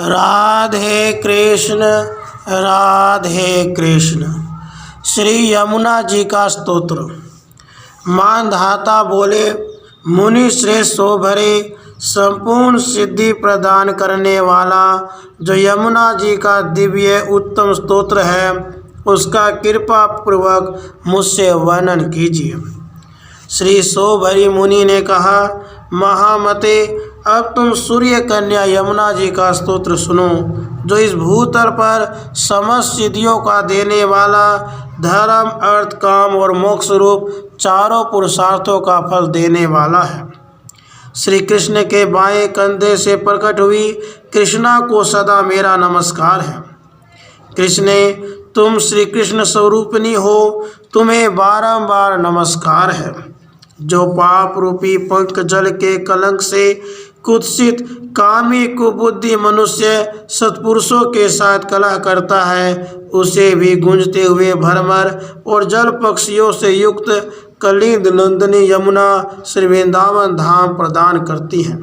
राधे कृष्ण राधे कृष्ण। श्री यमुना जी का स्तोत्र। मानधाता बोले, मुनि श्रेष्ठ सो भरे, संपूर्ण सिद्धि प्रदान करने वाला जो यमुना जी का दिव्य उत्तम स्तोत्र है, उसका कृपा पूर्वक मुझसे वर्णन कीजिए। श्री सोभरी मुनि ने कहा, महामते, अब तुम सूर्य कन्या यमुना जी का स्तोत्र सुनो, जो इस भूतल पर समस्त सिद्धियों का देने वाला, धर्म अर्थ काम और मोक्ष रूप चारों पुरुषार्थों का फल देने वाला है। श्री कृष्ण के बाएं कंधे से प्रकट हुई कृष्णा को सदा मेरा नमस्कार है। कृष्णे, तुम श्री कृष्ण स्वरूपिणी हो, तुम्हें बारंबार नमस्कार है। जो पाप रूपी पंख जल के कलंक से कुत्सित कामी कुबुद्धि मनुष्य सत्पुरुषों के साथ कलह करता है, उसे भी गूंजते हुए भरमर और जल पक्षियों से युक्त कलिंद नंदिनी यमुना श्री वृंदावन धाम प्रदान करती है।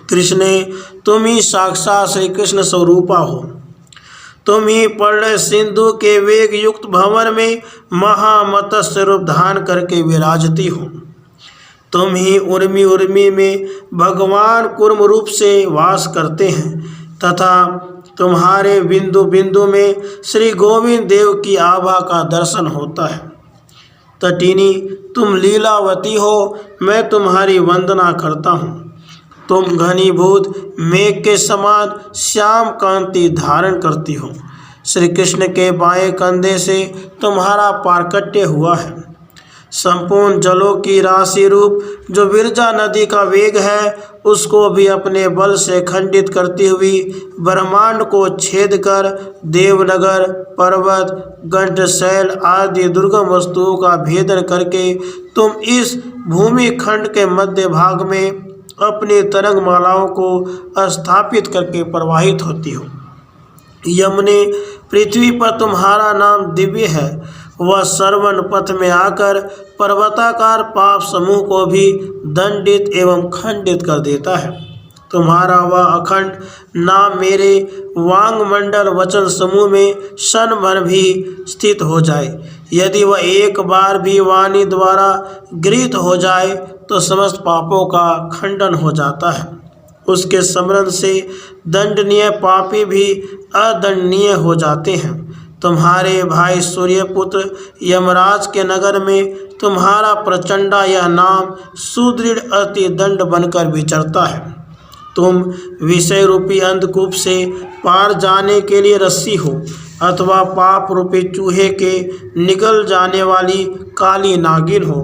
कृष्णे, तुम ही साक्षात श्री कृष्ण स्वरूपा हो। तुम ही प्रलय सिंधु के वेग युक्त भंवर में महामत्स्य रूप धारण करके विराजती हो। तुम ही उर्मी उर्मी में भगवान कूर्म रूप से वास करते हैं तथा तुम्हारे बिंदु बिंदु में श्री गोविंद देव की आभा का दर्शन होता है। तटिनी, तुम लीलावती हो, मैं तुम्हारी वंदना करता हूँ। तुम घनीभूत मेघ के समान श्याम कांति धारण करती हो। श्री कृष्ण के बाएं कंधे से तुम्हारा पारकट्य हुआ है। संपूर्ण जलों की राशि रूप जो विरजा नदी का वेग है, उसको भी अपने बल से खंडित करती हुई ब्रह्मांड को छेद कर देवनगर, पर्वत, गंडशैल आदि दुर्गम वस्तुओं का भेदन करके तुम इस भूमि खंड के मध्य भाग में अपनी तरंग मालाओं को स्थापित करके प्रवाहित होती हो। यमुने, पृथ्वी पर तुम्हारा नाम दिव्य है। वह श्रवण पथ में आकर पर्वताकार पाप समूह को भी दंडित एवं खंडित कर देता है। तुम्हारा वह अखंड नाम मेरे वांगमंडल वचन समूह में क्षण भर भी स्थित हो जाए, यदि वह एक बार भी वाणी द्वारा गृहीत हो जाए तो समस्त पापों का खंडन हो जाता है। उसके स्मरण से दंडनीय पापी भी अदंडनीय हो जाते हैं। तुम्हारे भाई सूर्यपुत्र यमराज के नगर में तुम्हारा प्रचंडा यह नाम सुदृढ़ अति दंड बनकर विचरता है। तुम विषय रूपी अंधकूप से पार जाने के लिए रस्सी हो, अथवा पाप रूपी चूहे के निगल जाने वाली काली नागिन हो,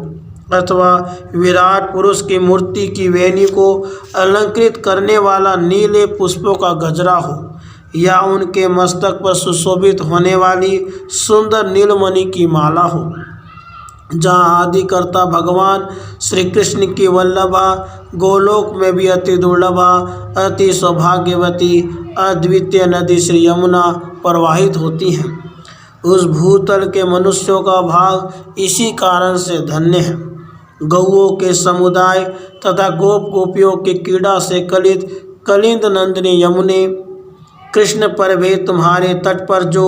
अथवा विराट पुरुष की मूर्ति की वेणी को अलंकृत करने वाला नीले पुष्पों का गजरा हो, या उनके मस्तक पर सुशोभित होने वाली सुंदर नीलमणि की माला हो। जहाँ आदिकर्ता भगवान श्री कृष्ण की वल्लभा गोलोक में भी अति दुर्लभा, अति सौभाग्यवती, अद्वितीय नदी श्री यमुना प्रवाहित होती हैं। उस भूतल के मनुष्यों का भाग इसी कारण से धन्य है। गौओं के समुदाय तथा गोप गोपियों की क्रीड़ा से कलित कलिंद नंदिनी यमुने, कृष्ण परभे तुम्हारे तट पर जो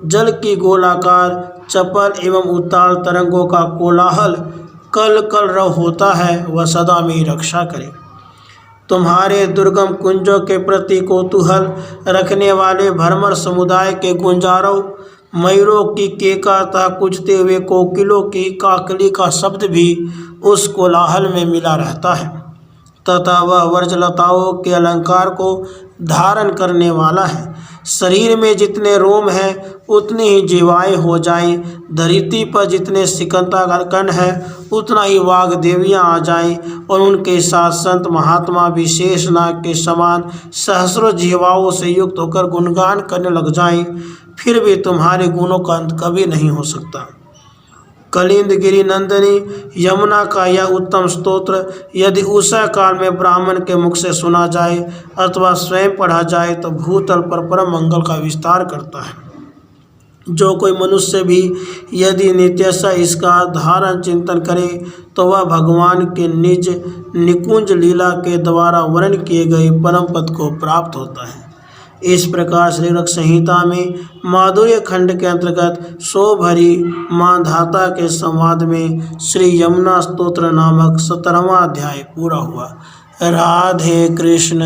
जल की गोलाकार चपल एवं उताल तरंगों का कोलाहल कल कल रव होता है, वह सदा मेरी रक्षा करे। तुम्हारे दुर्गम कुंजों के प्रति कौतूहल रखने वाले भ्रमर समुदाय के गुंजारों, मयूरों की केकाता कुजते हुए कोकिलों की काकली का शब्द भी उस कोलाहल में मिला रहता है, तथा वह वर्जलताओं के अलंकार को धारण करने वाला है। शरीर में जितने रोम हैं उतनी ही जीवाएँ हो जाएं, धरती पर जितने सिकंदर हैं उतना ही वाग देवियाँ आ जाएं, और उनके साथ संत महात्मा विशेष नाग के समान सहस्रों जीवाओं से युक्त होकर गुणगान करने लग जाएं, फिर भी तुम्हारे गुणों का अंत कभी नहीं हो सकता। कलिंदगिरी नंदिनी यमुना का यह उत्तम स्तोत्र यदि उषा काल में ब्राह्मण के मुख से सुना जाए अथवा स्वयं पढ़ा जाए तो भूतल पर परम मंगल का विस्तार करता है। जो कोई मनुष्य भी यदि नित्यशः इसका धारण चिंतन करे तो वह भगवान के निज निकुंज लीला के द्वारा वर्णन किए गए परम पद को प्राप्त होता है। इस प्रकार श्री रक्त संहिता में माधुर्य खंड के अंतर्गत शोभरी मांधाता के संवाद में श्री यमुना स्तोत्र नामक 17वां अध्याय पूरा हुआ। राधे कृष्ण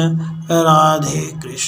राधे कृष्ण।